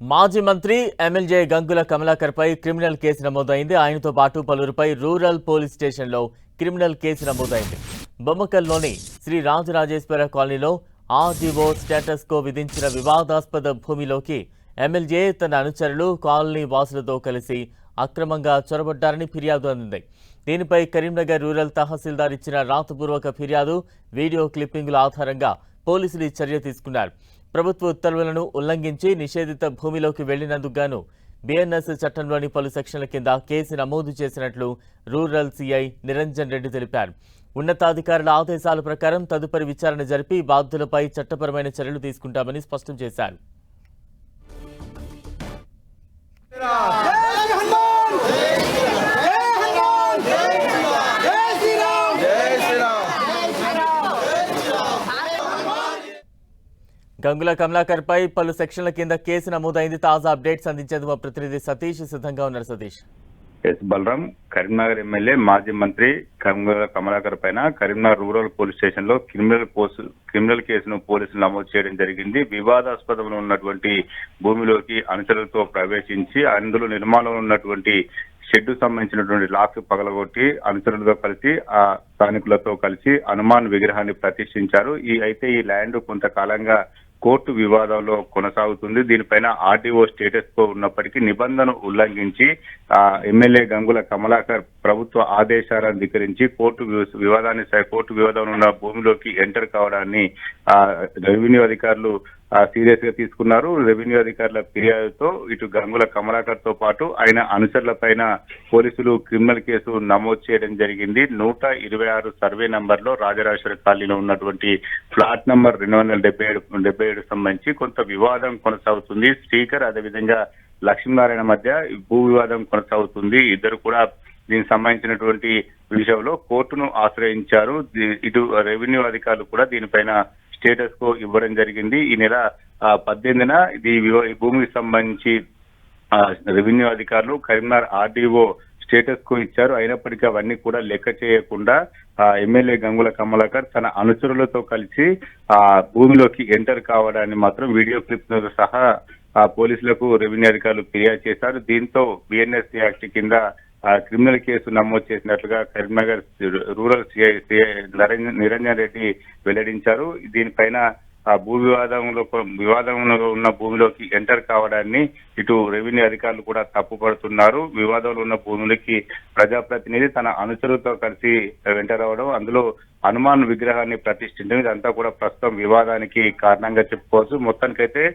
మాజీ మంత్రి ఎమ్మెల్యే గంగుల కమలాకర్ పై criminal case నమోదైంది. ఆయనతో పాటు పలువురిపై రూరల్ పోలీస్ స్టేషన్లో క్రిమినల్ కేసు నమోదైంది. బొమ్మకల్లోని శ్రీ రాజరాజేశ్వర కాలనీలో ఆర్డీఓ స్టేటస్ కో విధించిన వివాదాస్పద భూమిలోకి ఎమ్మెల్యే తన అనుచరులు కాలనీ వాసులతో కలిసి అక్రమంగా చొరబడ్డారని ఫిర్యాదు అందింది. దీనిపై కరీంనగర్ రూరల్ తహసీల్దార్ ఇచ్చిన రాతపూర్వక ఫిర్యాదు, వీడియో క్లిప్పింగుల ఆధారంగా పోలీసులు ఈ చర్య తీసుకున్నారు. ప్రభుత్వ ఉత్తర్వులను ఉల్లంఘించి నిషేధిత భూమిలోకి వెళ్లినందుకు గాను బీఎన్ఎస్ చట్టంలోని పలు సెక్షన్ల కింద కేసు నమోదు చేసినట్లు రూరల్ సీఐ నిరంజన్ రెడ్డి తెలిపారు. ఉన్నతాధికారుల ఆదేశాల ప్రకారం తదుపరి విచారణ జరిపి బాధ్యులపై చట్టపరమైన చర్యలు తీసుకుంటామని స్పష్టం చేశారు. గంగుల కమలాకర్ పై పలు సెక్షన్ల కింద కేసు నమోదైంది. తాజా అప్డేట్స్ అందించేందుకు మా ప్రతినిధి సతీష్ సిద్ధంగా ఉన్నారు. సతీష్. బలరాం, కరీంనగర్ ఎమ్మెల్యే మాజీ మంత్రి గంగుల కమలాకర్ పైన కరీంనగర్ రూరల్ పోలీస్ స్టేషన్ లో క్రిమినల్ కేసును పోలీసులు నమోదు చేయడం జరిగింది. వివాదాస్పదంలో ఉన్నటువంటి భూమిలోకి అనుచరులతో ప్రవేశించి అందులో నిర్మాణంలో ఉన్నటువంటి షెడ్ సంబంధించినటువంటి లాక్ పగలగొట్టి అనుచరులతో కలిసి ఆ స్థానికులతో కలిసి హనుమాన్ విగ్రహాన్ని ప్రతిష్ఠించారు. ఈ ల్యాండ్ కొంతకాలంగా కోర్టు వివాదంలో కొనసాగుతుంది. దీనిపైన ఆర్డీఓ స్టేటస్ తో ఉన్నప్పటికీ నిబంధన ఉల్లంఘించి ఎమ్మెల్యే గంగుల కమలాకర్ ప్రభుత్వ ఆదేశాలను ధిక్కరించి కోర్టు వివాదంలో ఉన్న భూమిలోకి ఎంటర్ కావడాన్ని రెవెన్యూ అధికారులు సీరియస్ గా తీసుకున్నారు. రెవెన్యూ అధికారుల ఫిర్యాదుతో ఇటు గంగుల కమలాకర్ తో పాటు ఆయన అనుచరుల పైన పోలీసులు క్రిమినల్ కేసు నమోదు చేయడం జరిగింది. 126 సర్వే నంబర్ లో రాజరాజేశ్వర కాలనీలో ఉన్నటువంటి ఫ్లాట్ నంబర్ 277 సంబంధించి కొంత వివాదం కొనసాగుతుంది. స్పీకర్ అదేవిధంగా లక్ష్మీనారాయణ మధ్య భూ వివాదం కొనసాగుతుంది. ఇద్దరు కూడా దీనికి సంబంధించినటువంటి విషయంలో కోర్టును ఆశ్రయించారు. ఇటు రెవెన్యూ అధికారులు కూడా దీనిపైన స్టేటస్ కో ఇవ్వడం జరిగింది. ఈ నెల 18న ఈ భూమికి సంబంధించి రెవెన్యూ అధికారులు కరీంనగర్ ఆర్డీఓ స్టేటస్ కో ఇచ్చారు. అయినప్పటికీ అవన్నీ కూడా లెక్క చేయకుండా ఎమ్మెల్యే గంగుల కమలాకర్ తన అనుచరులతో కలిసి భూమిలోకి ఎంటర్ కావడాన్ని మాత్రం వీడియో క్లిప్ సహా పోలీసులకు రెవెన్యూ అధికారులు ఫిర్యాదు చేశారు. దీంతో బిఎన్ఎస్ యాక్ట్ కింద క్రిమినల్ కేసు నమోదు చేసినట్లుగా కరీంనగర్ రూరల్ సిఐ నిరంజన్ రెడ్డి వెల్లడించారు. దీనిపైన భూ వివాదంలో ఉన్న భూమిలోకి ఎంటర్ కావడాన్ని ఇటు రెవెన్యూ అధికారులు కూడా తప్పుపడుతున్నారు. వివాదంలో ఉన్న భూమిలోకి ప్రజాప్రతినిధి తన అనుచరులతో కలిసి ఎంటర్ అవడం, అందులో హనుమాన్ విగ్రహాన్ని ప్రతిష్ఠించడం, ఇదంతా కూడా ప్రస్తుతం వివాదానికి కారణంగా చెప్పుకోవచ్చు. మొత్తానికైతే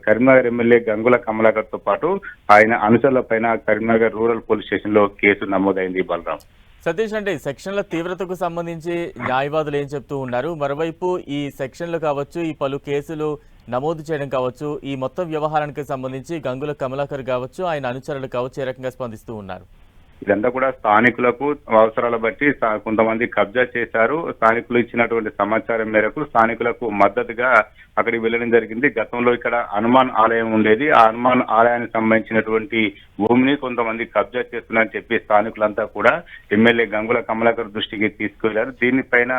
కరీంనగర్ ఎమ్మెల్యే గంగుల కమలాకర్ తో పాటు ఆయన అనుచరుల పైన కరీంనగర్ రూరల్ పోలీస్ స్టేషన్ లో కేసు నమోదైంది. బలరాం. సతీష్, అంటే సెక్షన్ల తీవ్రతకు సంబంధించి న్యాయవాదులు ఏం చెప్తూ ఉన్నారు? మరోవైపు ఈ సెక్షన్లు కావచ్చు, ఈ పలు కేసులు నమోదు చేయడం కావచ్చు, ఈ మొత్తం వ్యవహారానికి సంబంధించి గంగుల కమలాకర్ కావచ్చు, ఆయన అనుచరులు కావచ్చు, ఏ రకంగా స్పందిస్తూ ఉన్నారు? ఇదంతా కూడా స్థానికులకు అవసరాల బట్టి కొంతమంది కబ్జా చేశారు. స్థానికులు ఇచ్చినటువంటి సమాచారం మేరకు స్థానికులకు మద్దతుగా అక్కడికి వెళ్ళడం జరిగింది. గతంలో ఇక్కడ హనుమాన్ ఆలయం ఉండేది. ఆ హనుమాన్ ఆలయానికి సంబంధించినటువంటి భూమిని కొంతమంది కబ్జా చేస్తున్నారని చెప్పి స్థానికులంతా కూడా ఎమ్మెల్యే గంగుల కమలాకర్ దృష్టికి తీసుకువెళ్లారు. దీనిపైన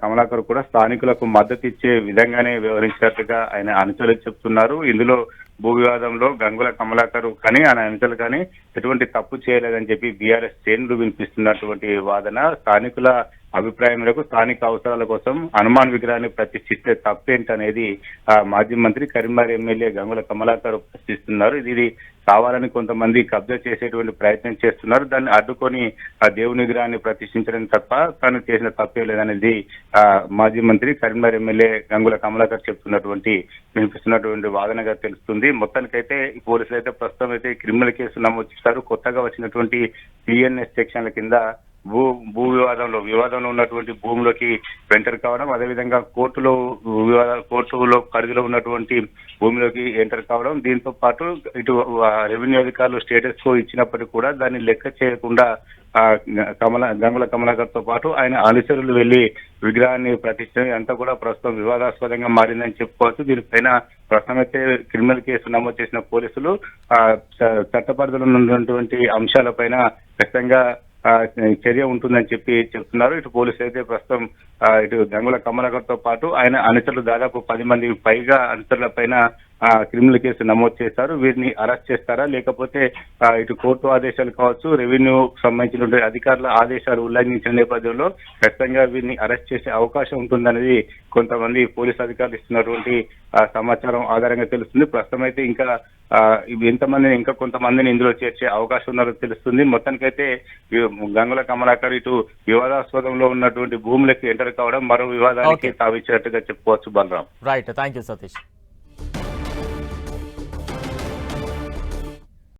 కమలాకర్ కూడా స్థానికులకు మద్దతు ఇచ్చే విధంగానే వ్యవహరించినట్టుగా ఆయన అనుచరులు చెప్తున్నారు. ఇందులో భూ వివాదంలో గంగుల కమలాకర్ కానీ ఆయన అనుచరులు కానీ ఎటువంటి తప్పు చేయలేదని చెప్పి బీఆర్ఎస్ శ్రేణులు వినిపిస్తున్నటువంటి వాదన. స్థానికుల అభిప్రాయం మేరకు స్థానిక అవసరాల కోసం హనుమాన్ విగ్రహాన్ని ప్రతిష్ఠిస్తే తప్పేంటనేది మాజీ మంత్రి కరీంనగర్ ఎమ్మెల్యే గంగుల కమలాకర్ ప్రశ్నిస్తున్నారు. ఇది కావాలని కొంతమంది కబ్జా చేసేటువంటి ప్రయత్నం చేస్తున్నారు. దాన్ని అడ్డుకొని ఆ దేవుని విగ్రహాన్ని ప్రతిష్ఠించడం తప్ప తాను చేసిన తప్పే లేదనేది మాజీ మంత్రి కరీంనగర్ ఎమ్మెల్యే గంగుల కమలాకర్ వినిపిస్తున్నటువంటి వాదనగా తెలుస్తుంది. మొత్తానికైతే పోలీసులు అయితే ప్రస్తుతం అయితే క్రిమినల్ కేసు నమోదు చేశారు. కొత్తగా వచ్చినటువంటి బిఎన్ఎస్ సెక్షన్ల కింద భూ వివాదంలో ఉన్నటువంటి భూమిలోకి ఎంటర్ కావడం, అదేవిధంగా కోర్టులో పరిధిలో ఉన్నటువంటి భూమిలోకి ఎంటర్ కావడం, దీంతో పాటు ఇటు రెవెన్యూ అధికారులు స్టేటస్ కో ఇచ్చినప్పటికీ కూడా దాన్ని లెక్క చేయకుండా గంగుల కమలాకర్ తో పాటు ఆయన అనుచరులు వెళ్లి విగ్రహాన్ని ప్రతిష్ఠించడం అంతా కూడా ప్రస్తుతం వివాదాస్పదంగా మారిందని చెప్పుకోవచ్చు. దీనిపైన ప్రస్తుతం అయితే క్రిమినల్ కేసు నమోదు చేసిన పోలీసులు చట్టపరిధిలో ఉన్నటువంటి అంశాలపైన ఖచ్చితంగా చర్య ఉంటుందని చెప్తున్నారు. ఇటు పోలీసులు అయితే ప్రస్తుతం ఇటు గంగుల కమలాకర్ తో పాటు ఆయన అనుచరులు దాదాపు 10 మంది పైగా అనుచరుల పైన క్రిమినల్ కేసు నమోదు చేశారు. వీరిని అరెస్ట్ చేస్తారా, లేకపోతే ఇటు కోర్టు ఆదేశాలు కావచ్చు, రెవెన్యూ సంబంధించినటువంటి అధికారుల ఆదేశాలు ఉల్లంఘించిన నేపథ్యంలో ఖచ్చితంగా వీరిని అరెస్ట్ చేసే అవకాశం ఉంటుందనేది కొంతమంది పోలీసు అధికారులు ఇస్తున్నటువంటి సమాచారం ఆధారంగా తెలుస్తుంది. ప్రస్తుతం అయితే ఇంకా ఇంకా కొంతమందిని ఇందులో చేర్చే అవకాశం ఉన్నదో తెలుస్తుంది. మొత్తానికైతే గంగుల కమలాకర్ ఇటు వివాదాస్పదంలో ఉన్నటువంటి భూములకి ఎంటర్ కావడం మరో వివాదానికి తావిచ్చినట్టుగా చెప్పుకోవచ్చు. Balaram. Right, thank you Satish.